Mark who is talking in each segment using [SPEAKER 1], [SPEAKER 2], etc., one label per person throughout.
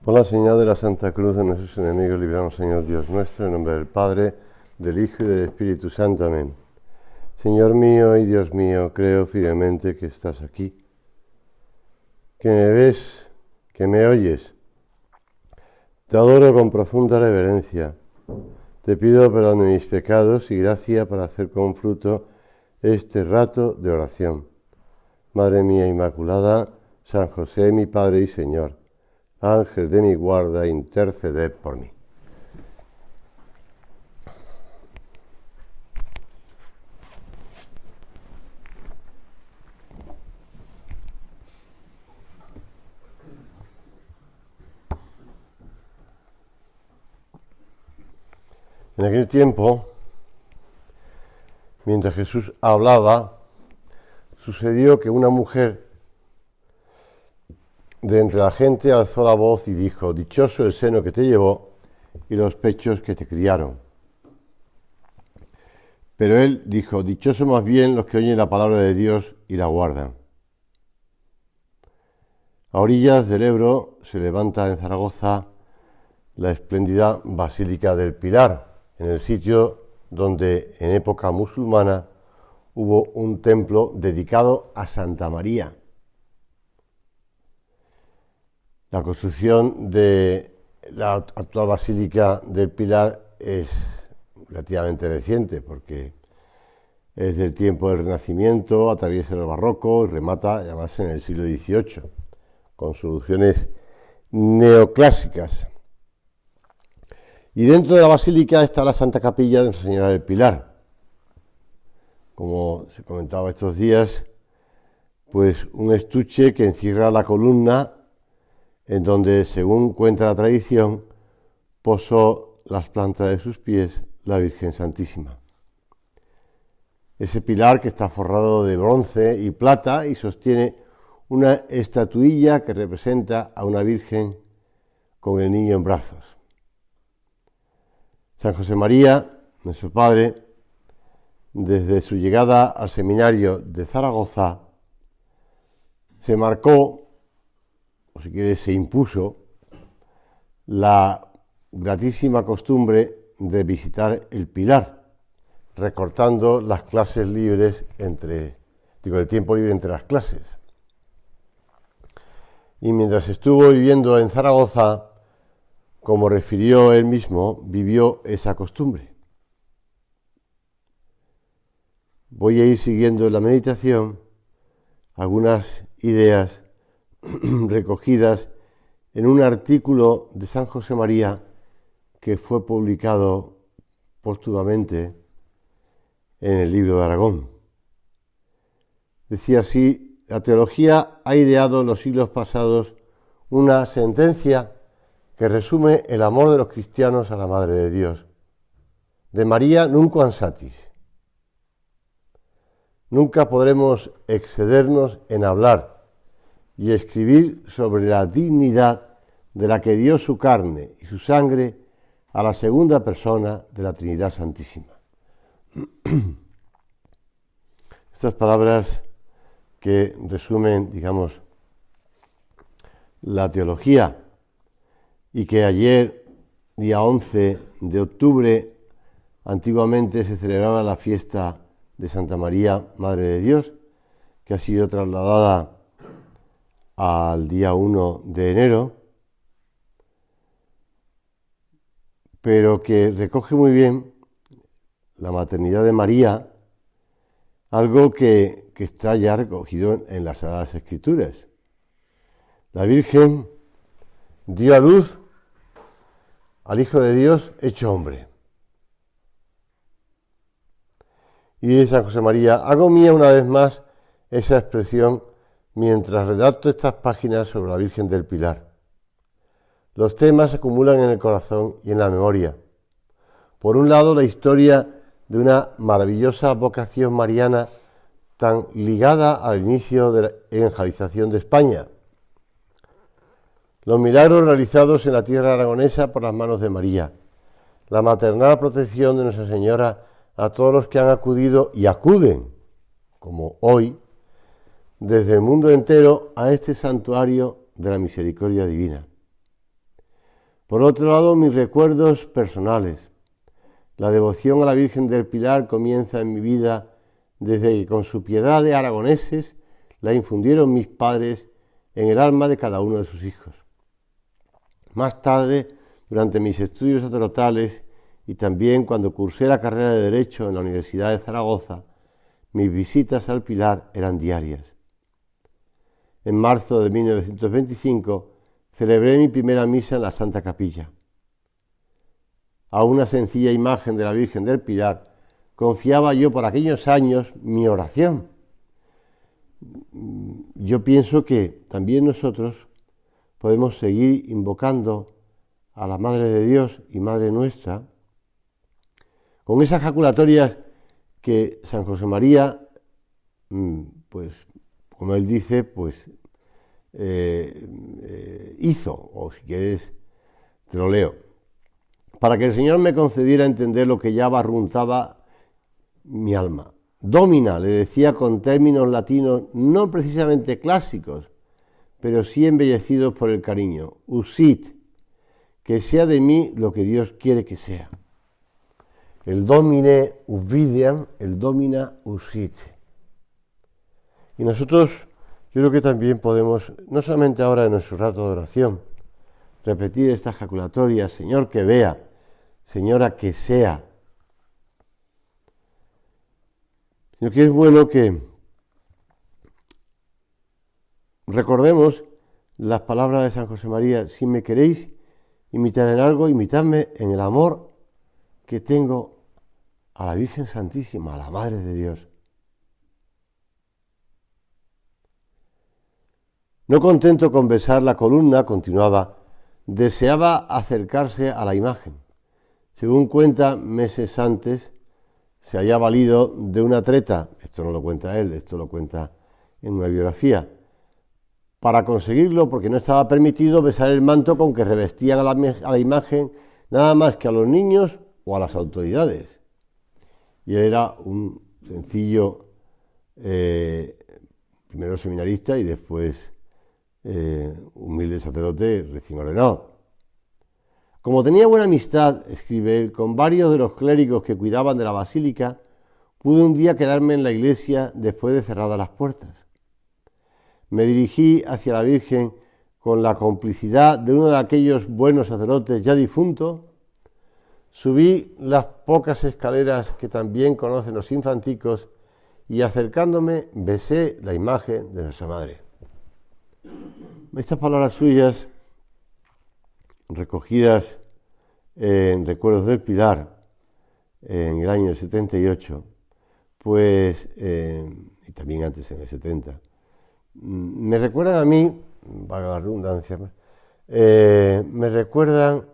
[SPEAKER 1] Por la señal de la Santa Cruz de nuestros enemigos, libramos, Señor Dios nuestro, en nombre del Padre, del Hijo y del Espíritu Santo. Amén. Señor mío y Dios mío, creo firmemente que estás aquí, que me ves, que me oyes. Te adoro con profunda reverencia. Te pido perdón de mis pecados y gracia para hacer con fruto este rato de oración. Madre mía Inmaculada, San José, mi Padre y Señor, Ángel de mi guarda, interceded por mí. En aquel tiempo, mientras Jesús hablaba, sucedió que una mujer de entre la gente alzó la voz y dijo: dichoso el seno que te llevó y los pechos que te criaron. Pero él dijo: dichoso más bien los que oyen la palabra de Dios y la guardan. A orillas del Ebro se levanta en Zaragoza la espléndida Basílica del Pilar, en el sitio donde en época musulmana hubo un templo dedicado a Santa María. La construcción de la actual Basílica del Pilar es relativamente reciente, porque es del tiempo del Renacimiento, atraviesa el Barroco y remata además en el siglo XVIII, con soluciones neoclásicas. Y dentro de la basílica está la Santa Capilla de Nuestra Señora del Pilar. Como se comentaba estos días, pues un estuche que encierra la columna en donde, según cuenta la tradición, posó las plantas de sus pies la Virgen Santísima. Ese pilar que está forrado de bronce y plata y sostiene una estatuilla que representa a una Virgen con el niño en brazos. San José María, nuestro Padre, desde su llegada al seminario de Zaragoza, se marcó, o si quiere, se impuso la gratísima costumbre de visitar el Pilar, recortando las clases libres el tiempo libre entre las clases. Y mientras estuvo viviendo en Zaragoza, como refirió él mismo, vivió esa costumbre. Voy a ir siguiendo en la meditación algunas ideas recogidas en un artículo de San José María que fue publicado póstumamente en el Libro de Aragón. Decía así: la teología ha ideado en los siglos pasados una sentencia que resume el amor de los cristianos a la Madre de Dios. De María nunquam satis. Nunca podremos excedernos en hablar y escribir sobre la dignidad de la que dio su carne y su sangre a la segunda persona de la Trinidad Santísima. Estas palabras que resumen, digamos, la teología, y que ayer, día 11 de octubre, antiguamente se celebraba la fiesta de Santa María, Madre de Dios, que ha sido trasladada al día 1 de enero, pero que recoge muy bien la maternidad de María, algo que está ya recogido en las Sagradas Escrituras. La Virgen dio a luz al Hijo de Dios hecho hombre. Y dice San José María: hago mía una vez más esa expresión mientras redacto estas páginas sobre la Virgen del Pilar. Los temas se acumulan en el corazón y en la memoria. Por un lado, la historia de una maravillosa vocación mariana tan ligada al inicio de la evangelización de España. Los milagros realizados en la tierra aragonesa por las manos de María. La maternal protección de Nuestra Señora a todos los que han acudido y acuden, como hoy, desde el mundo entero a este santuario de la misericordia divina. Por otro lado, mis recuerdos personales. La devoción a la Virgen del Pilar comienza en mi vida desde que con su piedad de aragoneses la infundieron mis padres en el alma de cada uno de sus hijos. Más tarde, durante mis estudios sacerdotales y también cuando cursé la carrera de Derecho en la Universidad de Zaragoza, mis visitas al Pilar eran diarias. En marzo de 1925 celebré mi primera misa en la Santa Capilla. A una sencilla imagen de la Virgen del Pilar confiaba yo por aquellos años mi oración. Yo pienso que también nosotros podemos seguir invocando a la Madre de Dios y Madre nuestra con esas jaculatorias que San José María, pues como él dice, pues hizo, o si quieres te lo leo, para que el Señor me concediera entender lo que ya barruntaba mi alma. Domina, le decía con términos latinos no precisamente clásicos, pero sí embellecidos por el cariño. Usit, que sea de mí lo que Dios quiere que sea. El Domine uvidiam, el Domina usit. Y nosotros, yo creo que también podemos, no solamente ahora en nuestro rato de oración, repetir esta ejaculatoria, Señor que vea, Señora que sea, sino que es bueno que recordemos las palabras de San José María: si me queréis imitar en algo, imitadme en el amor que tengo a la Virgen Santísima, a la Madre de Dios. No contento con besar la columna, continuaba, deseaba acercarse a la imagen. Según cuenta, meses antes se había valido de una treta, esto no lo cuenta él, esto lo cuenta en una biografía, para conseguirlo, porque no estaba permitido besar el manto con que revestían a la imagen nada más que a los niños o a las autoridades. Y él era un sencillo, primero seminarista y después humilde sacerdote recién ordenado. Como tenía buena amistad, escribe él, con varios de los clérigos que cuidaban de la basílica, pude un día quedarme en la iglesia después de cerradas las puertas. Me dirigí hacia la Virgen con la complicidad de uno de aquellos buenos sacerdotes ya difuntos. Subí las pocas escaleras que también conocen los infanticos y acercándome besé la imagen de nuestra Madre. Estas palabras suyas, recogidas en Recuerdos del Pilar en el año 78, pues, y también antes en el 70, me recuerdan a mí, valga la redundancia, me recuerdan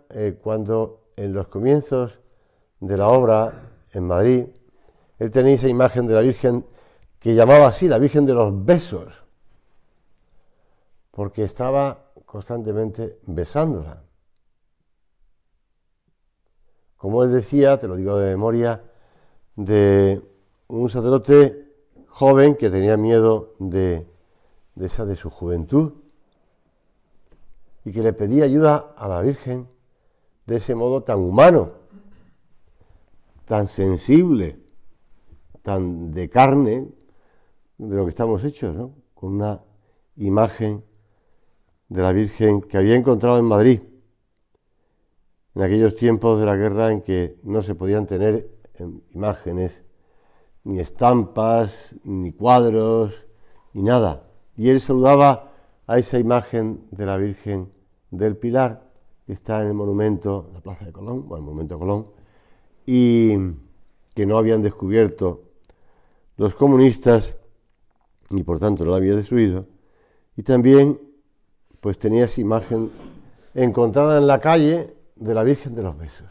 [SPEAKER 1] cuando en los comienzos de la obra en Madrid, él tenía esa imagen de la Virgen que llamaba así, la Virgen de los Besos, porque estaba constantemente besándola. Como él decía, te lo digo de memoria, de un sacerdote joven que tenía miedo de su juventud y que le pedía ayuda a la Virgen de ese modo tan humano, tan sensible, tan de carne de lo que estamos hechos, ¿no? Con una imagen de la Virgen que había encontrado en Madrid en aquellos tiempos de la guerra en que no se podían tener imágenes, ni estampas, ni cuadros, ni nada. Y él saludaba a esa imagen de la Virgen del Pilar, que está en el monumento, en la Plaza de Colón, bueno, el monumento de Colón, y que no habían descubierto los comunistas, y por tanto no la habían destruido, y también pues tenía esa imagen encontrada en la calle de la Virgen de los Besos.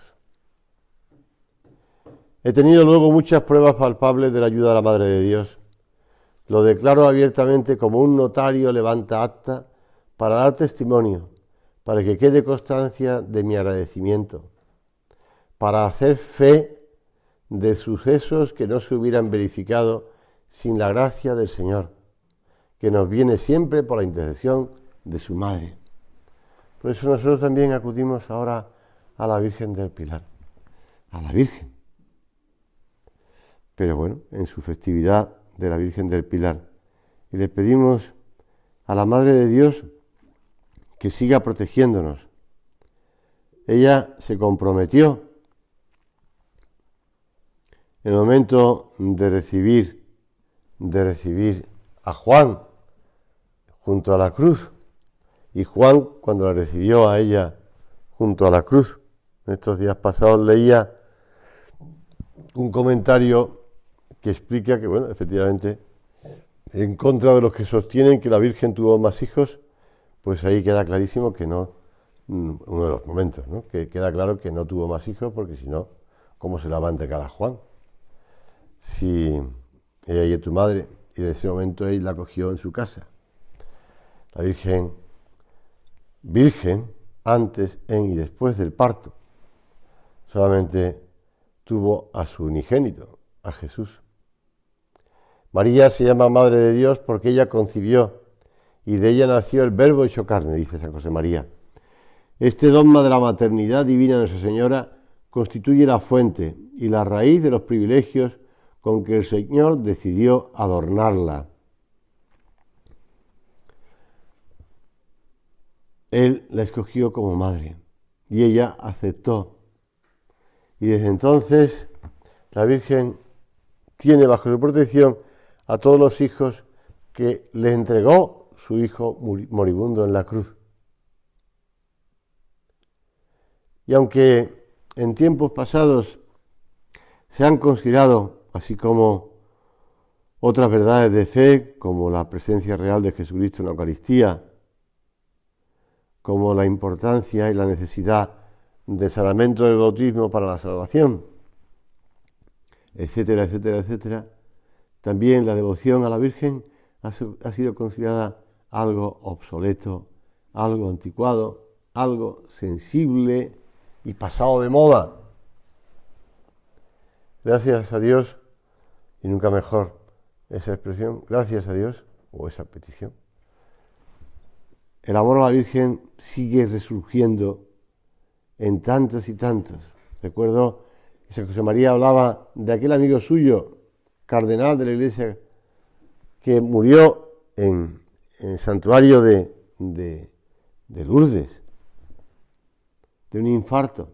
[SPEAKER 1] He tenido luego muchas pruebas palpables de la ayuda de la Madre de Dios. Lo declaro abiertamente como un notario levanta acta para dar testimonio, para que quede constancia de mi agradecimiento, para hacer fe de sucesos que no se hubieran verificado sin la gracia del Señor, que nos viene siempre por la intercesión de su Madre. Por eso nosotros también acudimos ahora a la Virgen del Pilar, a la Virgen. Pero bueno, en su festividad de la Virgen del Pilar. Y le pedimos a la Madre de Dios que siga protegiéndonos. Ella se comprometió en el momento de recibir a Juan junto a la cruz. Y Juan, cuando la recibió a ella junto a la cruz, en estos días pasados leía un comentario que explica que, bueno, efectivamente, en contra de los que sostienen que la Virgen tuvo más hijos, pues ahí queda clarísimo que no, uno de los momentos, ¿no? Que queda claro que no tuvo más hijos, porque si no, ¿cómo se la va a entregar a Juan? Si ella es tu madre, y de ese momento él la acogió en su casa. La Virgen, antes, en y después del parto, solamente tuvo a su unigénito, a Jesús. María se llama Madre de Dios porque ella concibió y de ella nació el Verbo hecho carne, dice San José María. Este dogma de la maternidad divina de Nuestra Señora constituye la fuente y la raíz de los privilegios con que el Señor decidió adornarla. Él la escogió como madre y ella aceptó. Y desde entonces la Virgen tiene bajo su protección a todos los hijos que le entregó su hijo moribundo en la cruz. Y aunque en tiempos pasados se han considerado, así como otras verdades de fe, como la presencia real de Jesucristo en la Eucaristía, como la importancia y la necesidad del sacramento del bautismo para la salvación, etcétera, etcétera, etcétera, también la devoción a la Virgen ha sido considerada algo obsoleto, algo anticuado, algo sensible y pasado de moda. Gracias a Dios, y nunca mejor esa expresión, gracias a Dios, o esa petición, el amor a la Virgen sigue resurgiendo en tantos y tantos. Recuerdo que San José María hablaba de aquel amigo suyo, cardenal de la Iglesia, que murió en el santuario de Lourdes, de un infarto.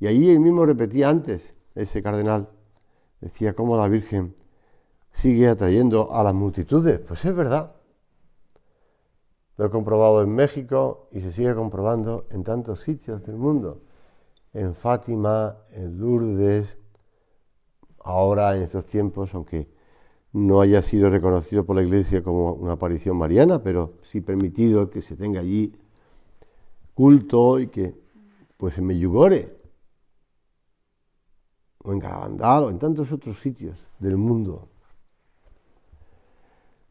[SPEAKER 1] Y allí él mismo repetía antes, ese cardenal, decía cómo la Virgen sigue atrayendo a las multitudes. Pues es verdad. Lo he comprobado en México y se sigue comprobando en tantos sitios del mundo. En Fátima, en Lourdes, ahora en estos tiempos, aunque no haya sido reconocido por la Iglesia como una aparición mariana, pero sí permitido que se tenga allí culto y que, pues en Medjugorje, o en Garabandal, o en tantos otros sitios del mundo.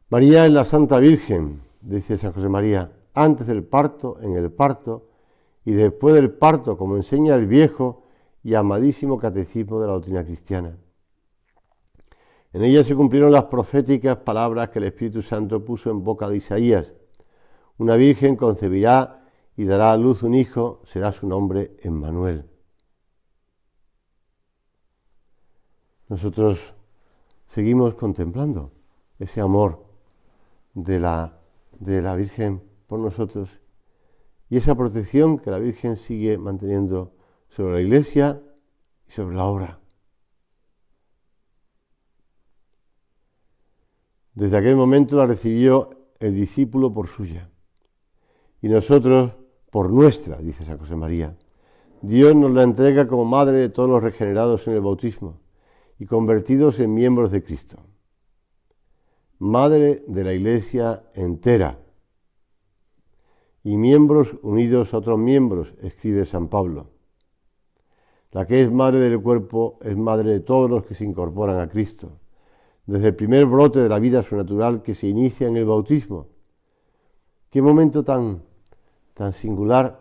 [SPEAKER 1] María es la Santa Virgen, dice San José María, antes del parto, en el parto, y después del parto, como enseña el viejo y amadísimo catecismo de la doctrina cristiana. En ella se cumplieron las proféticas palabras que el Espíritu Santo puso en boca de Isaías. Una virgen concebirá y dará a luz un hijo, será su nombre Emmanuel. Nosotros seguimos contemplando ese amor de la Virgen por nosotros y esa protección que la Virgen sigue manteniendo sobre la Iglesia y sobre la obra. Desde aquel momento la recibió el discípulo por suya y nosotros por nuestra, dice San José María. Dios nos la entrega como madre de todos los regenerados en el bautismo y convertidos en miembros de Cristo. Madre de la Iglesia entera y miembros unidos a otros miembros, escribe San Pablo. La que es madre del cuerpo es madre de todos los que se incorporan a Cristo, desde el primer brote de la vida sobrenatural que se inicia en el bautismo. Qué momento tan singular,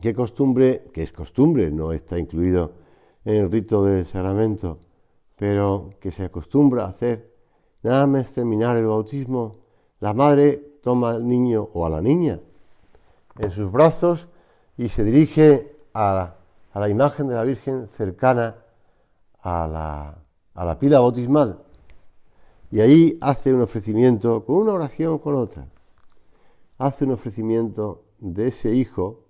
[SPEAKER 1] qué costumbre, que es costumbre, no está incluido en el rito del sacramento, pero que se acostumbra a hacer. Nada más terminar el bautismo, la madre toma al niño o a la niña en sus brazos y se dirige a la imagen de la Virgen cercana a la pila bautismal. Y ahí hace un ofrecimiento, con una oración o con otra, hace un ofrecimiento de ese hijo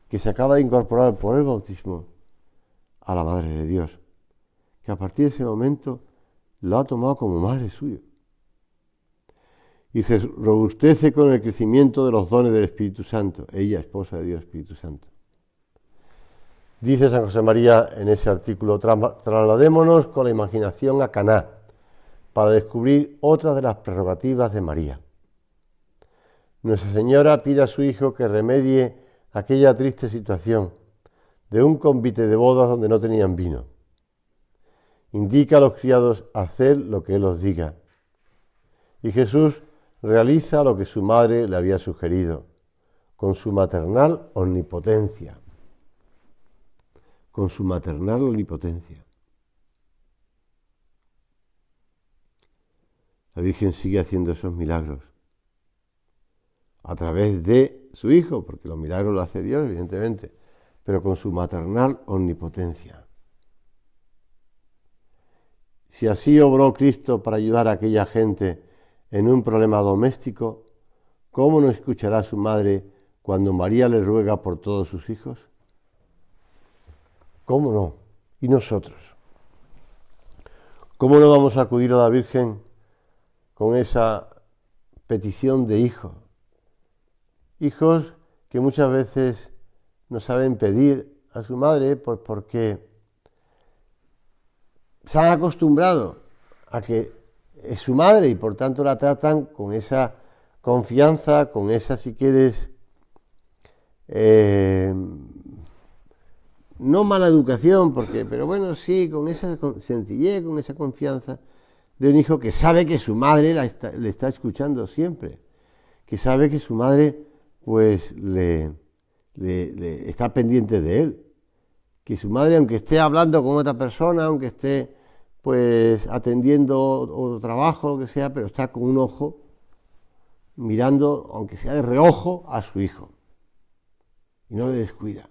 [SPEAKER 1] que se acaba de incorporar por el bautismo a la Madre de Dios, que a partir de ese momento lo ha tomado como madre suya. Y se robustece con el crecimiento de los dones del Espíritu Santo, ella, esposa de Dios, Espíritu Santo. Dice San José María en ese artículo: trasladémonos con la imaginación a Caná para descubrir otras de las prerrogativas de María. Nuestra Señora pide a su Hijo que remedie aquella triste situación de un convite de bodas donde no tenían vino. Indica a los criados hacer lo que Él os diga. Y Jesús realiza lo que su madre le había sugerido, con su maternal omnipotencia. Con su maternal omnipotencia. La Virgen sigue haciendo esos milagros a través de su Hijo, porque los milagros los hace Dios, evidentemente, pero con su maternal omnipotencia. Si así obró Cristo para ayudar a aquella gente en un problema doméstico, ¿cómo no escuchará a su madre cuando María le ruega por todos sus hijos? ¿Cómo no? ¿Y nosotros? ¿Cómo no vamos a acudir a la Virgen con esa petición de hijos? Hijos que muchas veces no saben pedir a su madre porque se han acostumbrado a que es su madre y por tanto la tratan con esa confianza, con esa, si quieres, no mala educación, pero bueno, sí, con esa sencillez, con esa confianza de un hijo que sabe que su madre le está escuchando siempre, que sabe que su madre pues le está pendiente de él, que su madre, aunque esté hablando con otra persona, aunque esté pues atendiendo otro trabajo, lo que sea, pero está con un ojo mirando, aunque sea de reojo, a su hijo y no le descuida.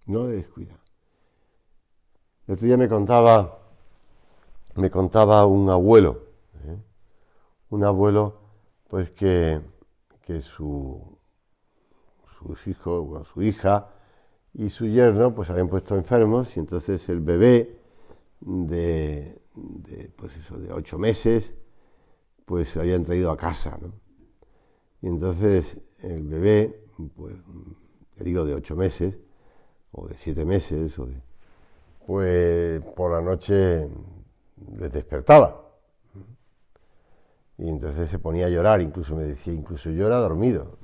[SPEAKER 1] No le descuida. El otro día me contaba un abuelo, pues que sus hijos, o su hija y su yerno pues habían puesto enfermos y entonces el bebé de 8 meses pues se habían traído a casa, ¿no? Y entonces el bebé, pues le digo de 8 meses o de 7 meses, pues por la noche les despertaba. Y entonces se ponía a llorar, incluso me decía, incluso llora dormido.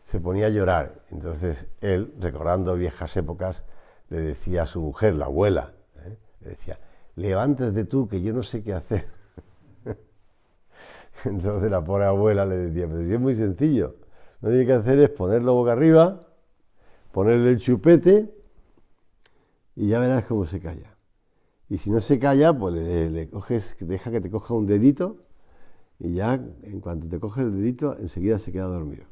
[SPEAKER 1] Se ponía a llorar. Entonces él, recordando viejas épocas, le decía a su mujer, la abuela, le decía, levántate tú, que yo no sé qué hacer. Entonces la pobre abuela le decía, pero si es muy sencillo, lo que tiene que hacer es ponerlo boca arriba, ponerle el chupete y ya verás cómo se calla. Y si no se calla, pues le coges, deja que te coja un dedito y ya en cuanto te coge el dedito, enseguida se queda dormido.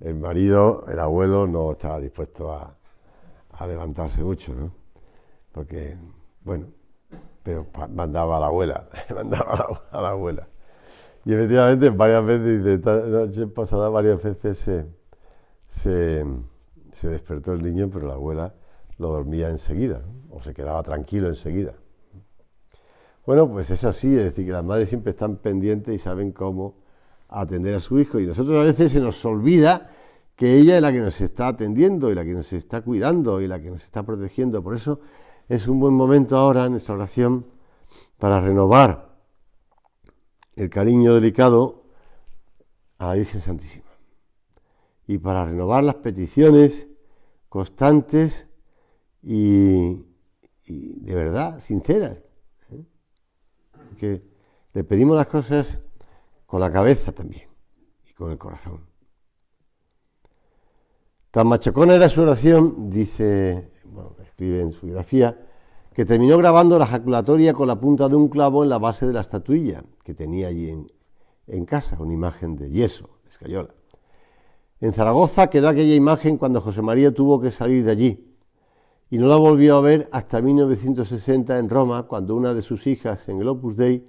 [SPEAKER 1] El marido, el abuelo, no estaba dispuesto a levantarse mucho, ¿no? Porque, bueno, pero mandaba a la abuela, a la abuela. Y efectivamente, varias veces, dice, esta noche pasada, varias veces se despertó el niño, pero la abuela lo dormía enseguida, ¿no? O se quedaba tranquilo enseguida. Bueno, pues es así, es decir, que las madres siempre están pendientes y saben cómo atender a su hijo, y nosotros a veces se nos olvida que ella es la que nos está atendiendo y la que nos está cuidando y la que nos está protegiendo. Por eso es un buen momento ahora en nuestra oración para renovar el cariño delicado a la Virgen Santísima y para renovar las peticiones constantes y de verdad, sinceras, que le pedimos las cosas con la cabeza también y con el corazón. Tan machacona era su oración, dice, escribe en su biografía, que terminó grabando la ejaculatoria con la punta de un clavo en la base de la estatuilla que tenía allí en casa, una imagen de yeso. Escayola. En Zaragoza quedó aquella imagen cuando José María tuvo que salir de allí y no la volvió a ver hasta 1960 en Roma, cuando una de sus hijas en el Opus Dei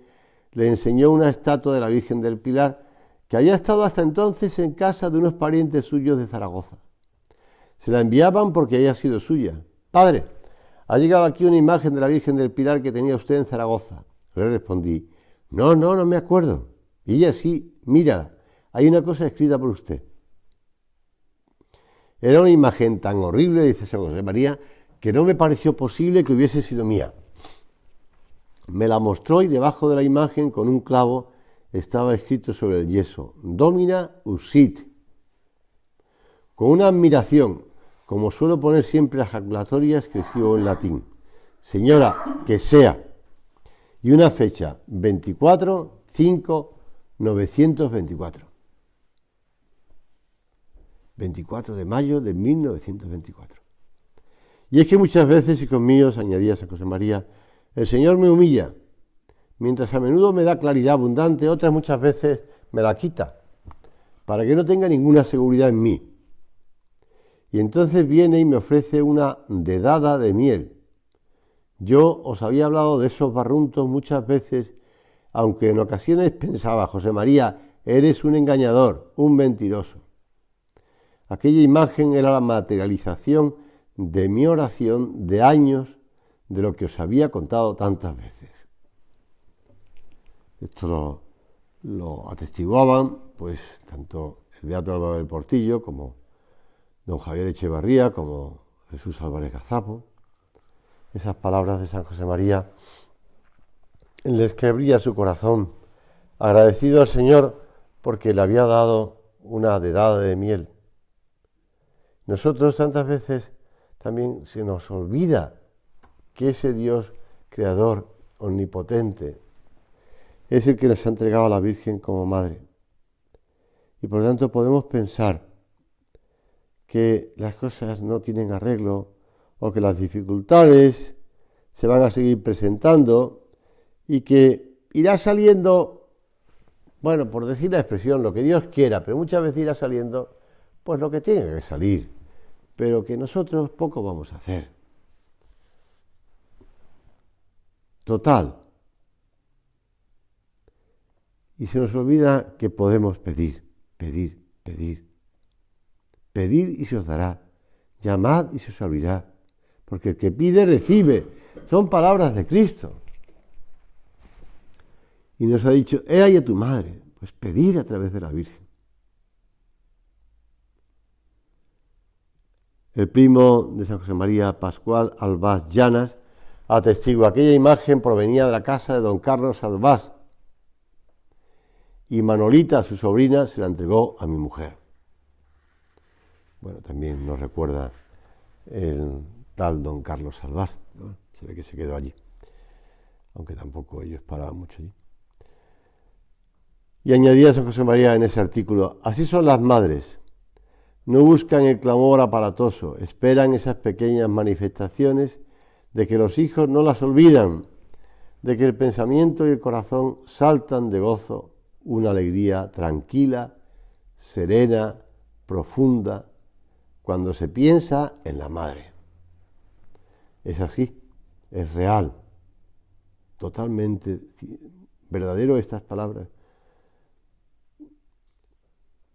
[SPEAKER 1] le enseñó una estatua de la Virgen del Pilar que había estado hasta entonces en casa de unos parientes suyos de Zaragoza. Se la enviaban porque había sido suya. Padre, ha llegado aquí una imagen de la Virgen del Pilar que tenía usted en Zaragoza. Le respondí, no me acuerdo. Y ella sí, mira, hay una cosa escrita por usted. Era una imagen tan horrible, dice San José María, que no me pareció posible que hubiese sido mía. Me la mostró y debajo de la imagen, con un clavo, estaba escrito sobre el yeso, Domina usit. Con una admiración, como suelo poner siempre las jaculatorias que escribo en latín. Señora, que sea. Y una fecha, 24/5/924. 24 de mayo de 1924. Y es que muchas veces, hijos míos, añadía San José María, el Señor me humilla, mientras a menudo me da claridad abundante, otras muchas veces me la quita, para que no tenga ninguna seguridad en mí. Y entonces viene y me ofrece una dedada de miel. Yo os había hablado de esos barruntos muchas veces, aunque en ocasiones pensaba, José María, eres un engañador, un mentiroso. Aquella imagen era la materialización de mi oración de años, de lo que os había contado tantas veces. Esto lo atestiguaban, pues, tanto el beato Álvaro del Portillo, como don Javier Echevarría, como Jesús Álvarez Gazapo. Esas palabras de San José María, en las que brilla su corazón, agradecido al Señor porque le había dado una dedada de miel. Nosotros tantas veces también se nos olvida que ese Dios creador, omnipotente, es el que nos ha entregado a la Virgen como madre. Y por lo tanto podemos pensar que las cosas no tienen arreglo o que las dificultades se van a seguir presentando y que irá saliendo, bueno, por decir la expresión, lo que Dios quiera, pero muchas veces irá saliendo pues lo que tiene que salir, pero que nosotros poco vamos a hacer. Total. Y se nos olvida que podemos pedir y se os dará, llamad y se os abrirá, porque el que pide recibe, son palabras de Cristo. Y nos ha dicho, he ahí a tu madre, pues pedid a través de la Virgen. El primo de San José María, Pascual Albás Llanas, atestigua, aquella imagen provenía de la casa de don Carlos Albás, y Manolita, su sobrina, se la entregó a mi mujer. Bueno, también nos recuerda el tal don Carlos Albás, ¿no? Se ve que se quedó allí, aunque tampoco ellos paraban mucho allí. Y añadía San José María en ese artículo, así son las madres, no buscan el clamor aparatoso, esperan esas pequeñas manifestaciones de que los hijos no las olvidan, de que el pensamiento y el corazón saltan de gozo, una alegría tranquila, serena, profunda, cuando se piensa en la madre. Es así, es real, totalmente verdadero estas palabras.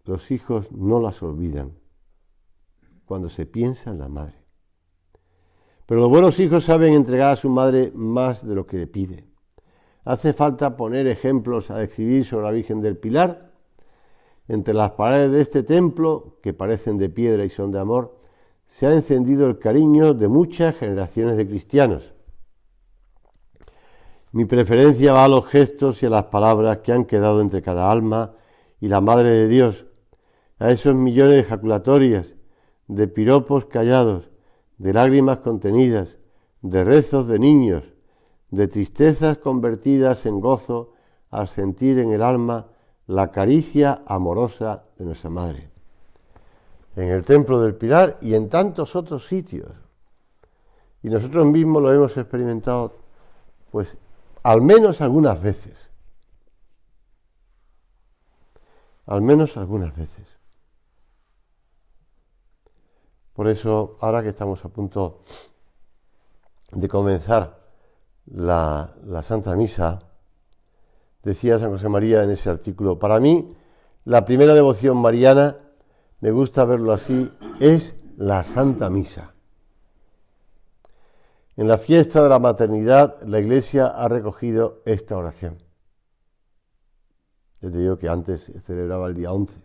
[SPEAKER 1] Los hijos no las olvidan cuando se piensa en la madre. Pero los buenos hijos saben entregar a su madre más de lo que le pide. Hace falta poner ejemplos a escribir sobre la Virgen del Pilar. Entre las paredes de este templo, que parecen de piedra y son de amor, se ha encendido el cariño de muchas generaciones de cristianos. Mi preferencia va a los gestos y a las palabras que han quedado entre cada alma y la Madre de Dios, a esos millones de ejaculatorias, de piropos callados, de lágrimas contenidas, de rezos de niños, de tristezas convertidas en gozo al sentir en el alma la caricia amorosa de nuestra Madre. En el Templo del Pilar y en tantos otros sitios. Y nosotros mismos lo hemos experimentado, pues, al menos algunas veces. al menos algunas veces. Por eso, ahora que estamos a punto de comenzar la Santa Misa, decía San José María en ese artículo: para mí, la primera devoción mariana, me gusta verlo así, es la Santa Misa. En la fiesta de la maternidad, la Iglesia ha recogido esta oración. Les digo que antes se celebraba el día 11.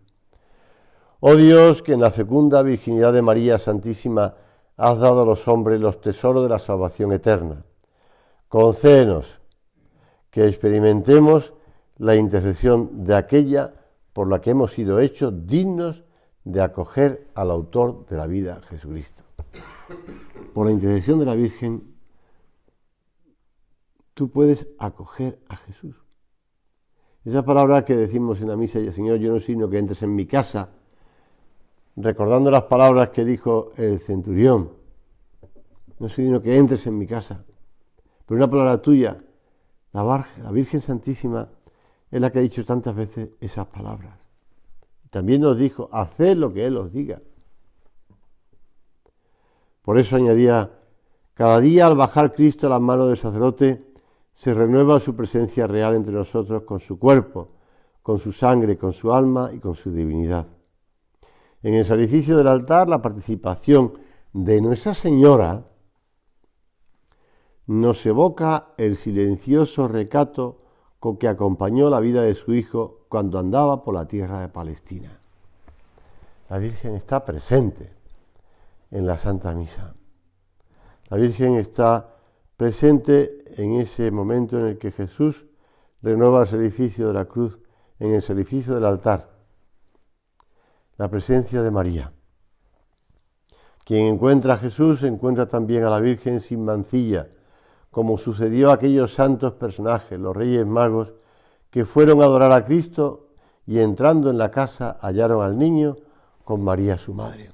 [SPEAKER 1] Oh Dios, que en la fecunda virginidad de María Santísima has dado a los hombres los tesoros de la salvación eterna. Concédenos que experimentemos la intercesión de aquella por la que hemos sido hechos dignos de acoger al autor de la vida, Jesucristo. Por la intercesión de la Virgen, tú puedes acoger a Jesús. Esa palabra que decimos en la misa, Señor, yo no soy sino que entres en mi casa, recordando las palabras que dijo el centurión, no soy sino que entres en mi casa. Pero una palabra tuya, la Virgen Santísima, es la que ha dicho tantas veces esas palabras. También nos dijo, haced lo que Él os diga. Por eso añadía, cada día al bajar Cristo a las manos del sacerdote, se renueva su presencia real entre nosotros con su cuerpo, con su sangre, con su alma y con su divinidad. En el sacrificio del altar, la participación de Nuestra Señora nos evoca el silencioso recato con que acompañó la vida de su Hijo cuando andaba por la tierra de Palestina. La Virgen está presente en la Santa Misa. La Virgen está presente en ese momento en el que Jesús renueva el sacrificio de la cruz, en el sacrificio del altar. La presencia de María. Quien encuentra a Jesús encuentra también a la Virgen sin mancilla, como sucedió a aquellos santos personajes, los Reyes Magos, que fueron a adorar a Cristo y entrando en la casa hallaron al niño con María su madre.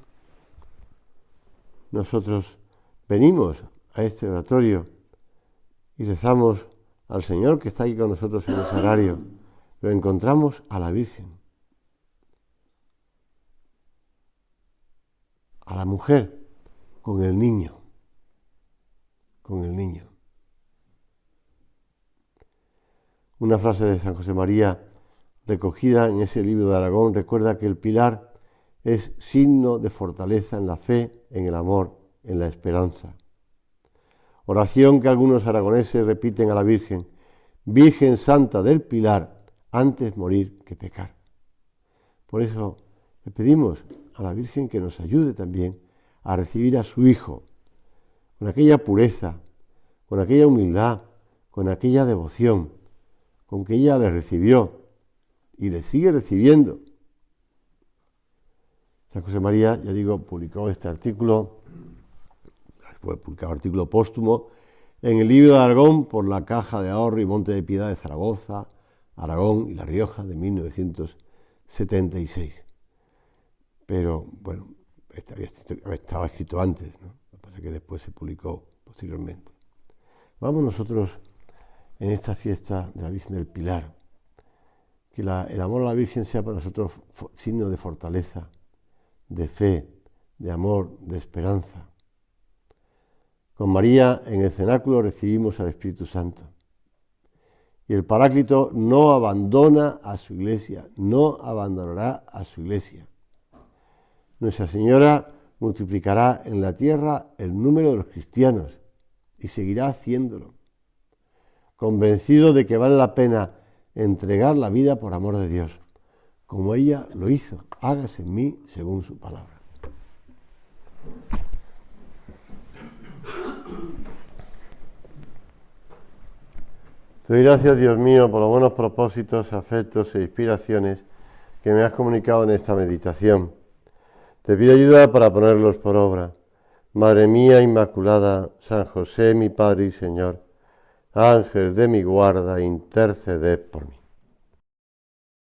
[SPEAKER 1] Nosotros venimos a este oratorio y rezamos al Señor que está aquí con nosotros en el sagrario, pero encontramos a la Virgen, a la mujer con el niño, Una frase de San José María recogida en ese libro de Aragón recuerda que el pilar es signo de fortaleza en la fe, en el amor, en la esperanza. Oración que algunos aragoneses repiten a la Virgen: Virgen Santa del Pilar, antes morir que pecar. Por eso le pedimos a la Virgen que nos ayude también a recibir a su Hijo con aquella pureza, con aquella humildad, con aquella devoción, con que ella le recibió y le sigue recibiendo. San José María, ya digo, publicó este artículo, fue publicado artículo póstumo, en el libro de Aragón por la Caja de Ahorro y Monte de Piedad de Zaragoza, Aragón y La Rioja de 1976. Pero, bueno, estaba escrito antes, ¿no? Lo que pasa es que después se publicó posteriormente. Vamos nosotros en esta fiesta de la Virgen del Pilar, que el amor a la Virgen sea para nosotros signo de fortaleza, de fe, de amor, de esperanza. Con María en el cenáculo recibimos al Espíritu Santo. Y el Paráclito no abandona a su Iglesia, no abandonará a su Iglesia. Nuestra Señora multiplicará en la tierra el número de los cristianos y seguirá haciéndolo, convencido de que vale la pena entregar la vida por amor de Dios, como ella lo hizo. Hágase en mí según su palabra. Te doy gracias, Dios mío, por los buenos propósitos, afectos e inspiraciones que me has comunicado en esta meditación. Te pido ayuda para ponerlos por obra. Madre mía Inmaculada, San José, mi Padre y Señor, Ángel de mi guarda, interceded por mí.